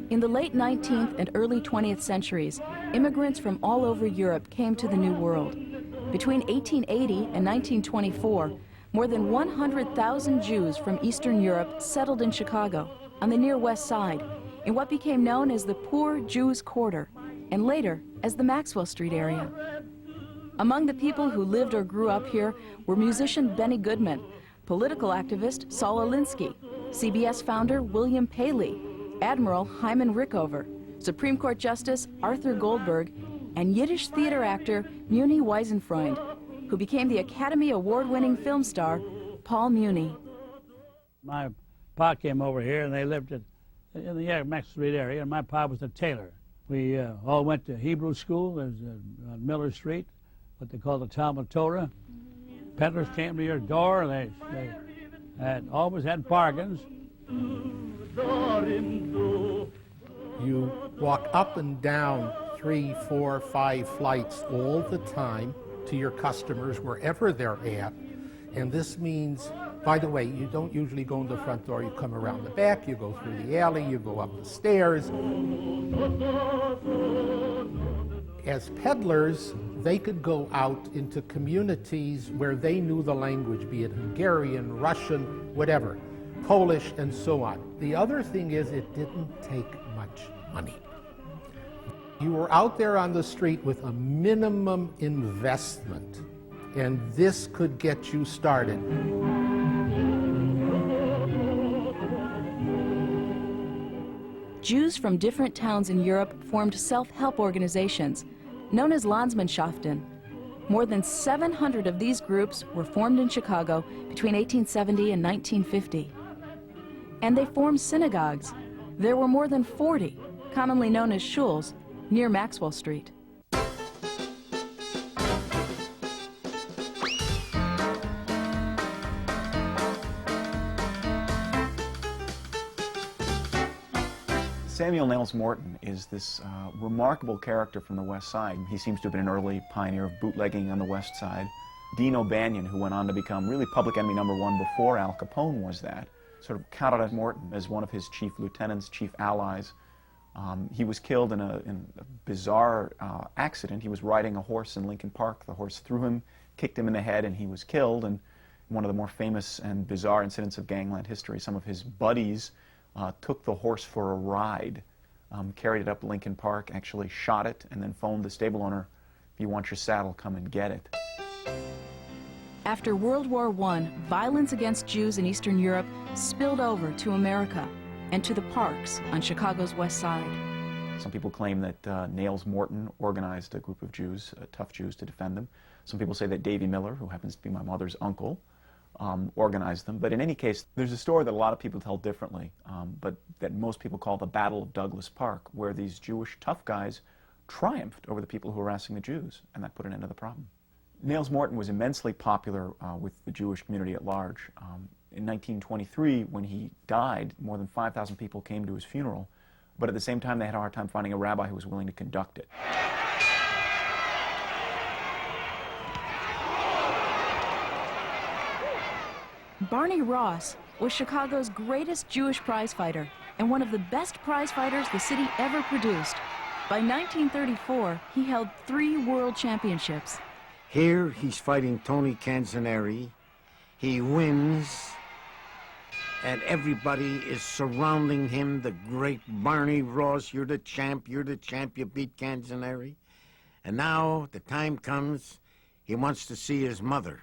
In the late 19th and early 20th centuries, immigrants from all over Europe came to the New World. Between 1880 and 1924, more than 100,000 Jews from Eastern Europe settled in Chicago, on the near West Side, in what became known as the Poor Jews' Quarter, and later as the Maxwell Street area. Among the people who lived or grew up here were musician Benny Goodman, political activist Saul Alinsky, CBS founder William Paley, Admiral Hyman Rickover, Supreme Court Justice Arthur Goldberg, and Yiddish theater actor Muni Weisenfreund, who became the Academy Award-winning film star Paul Muni. My pa came over here, and they lived in the Maxwell Street area, and my pa was a tailor. We all went to Hebrew school. There's on Miller Street, what they call the Talmud Torah. Peddlers came to your door. They always had bargains. You walk up and down 3, 4, 5 flights all the time to your customers wherever they're at. And this means, by the way, you don't usually go in the front door. You come around the back, you go through the alley, you go up the stairs. As peddlers, they could go out into communities where they knew the language, be it Hungarian, Russian, whatever, Polish, and so on. The other thing is it didn't take much money. You were out there on the street with a minimum investment, and this could get you started. Jews from different towns in Europe formed self-help organizations, known as Landsmannschaften. More than 700 of these groups were formed in Chicago between 1870 and 1950. And they formed synagogues. There were more than 40, commonly known as shuls, near Maxwell Street. Samuel Niles Morton is this remarkable character from the West Side. He seems to have been an early pioneer of bootlegging on the West Side. Dean O'Banion, who went on to become really public enemy #1 before Al Capone was that, sort of counted on Morton as one of his chief lieutenants, chief allies. He was killed in a bizarre accident. He was riding a horse in Lincoln Park. The horse threw him, kicked him in the head, and he was killed. And one of the more famous and bizarre incidents of gangland history, some of his buddies took the horse for a ride, carried it up Lincoln Park, actually shot it, and then phoned the stable owner, "If you want your saddle, come and get it." After World War I, violence against Jews in Eastern Europe spilled over to America and to the parks on Chicago's West Side. Some people claim that Niles Morton organized a group of Jews, tough Jews, to defend them. Some people say that Davy Miller, who happens to be my mother's uncle, organized them. But in any case, there's a story that a lot of people tell differently, but that most people call the Battle of Douglas Park, where these Jewish tough guys triumphed over the people who were harassing the Jews, and that put an end to the problem. Niles Morton was immensely popular with the Jewish community at large. In 1923, when he died, more than 5,000 people came to his funeral, but at the same time they had a hard time finding a rabbi who was willing to conduct it. Barney Ross was Chicago's greatest Jewish prizefighter and one of the best prizefighters the city ever produced. By 1934, he held 3 world championships. Here he's fighting Tony Canzoneri. He wins, and everybody is surrounding him. The great Barney Ross, you're the champ, you beat Canzoneri. And now the time comes, he wants to see his mother,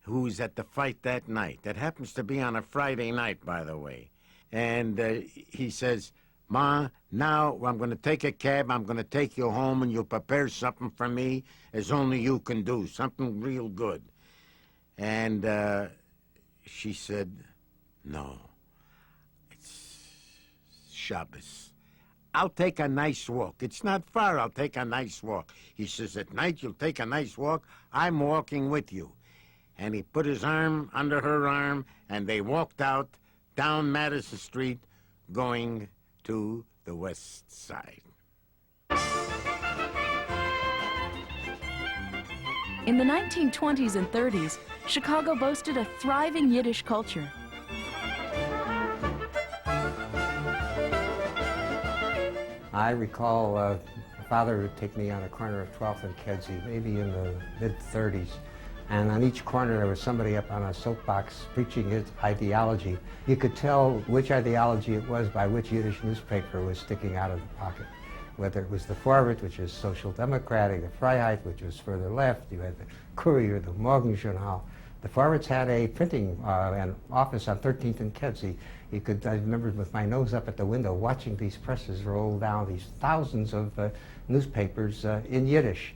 who's at the fight that night. That happens to be on a Friday night, by the way. And he says, "Ma, now I'm going to take a cab, I'm going to take you home, and you'll prepare something for me as only you can do, something real good." And she said, "No, it's Shabbos. I'll take a nice walk. It's not far, I'll take a nice walk." He says, "At night you'll take a nice walk? I'm walking with you." And he put his arm under her arm, and they walked out down Madison Street, going to the West Side. In the 1920s and 30s, Chicago boasted a thriving Yiddish culture. I recall my father would take me on a corner of 12th and Kedzie, maybe in the mid-30s. And on each corner there was somebody up on a soapbox preaching his ideology. You could tell which ideology it was by which Yiddish newspaper was sticking out of the pocket. Whether it was the Vorwärts, which is social democratic, the Freiheit, which was further left, you had the Courier, the Morgenjournal. The Vorwärts had a printing an office on 13th and Kedzie. You could, I remember with my nose up at the window watching these presses roll down, these thousands of newspapers in Yiddish.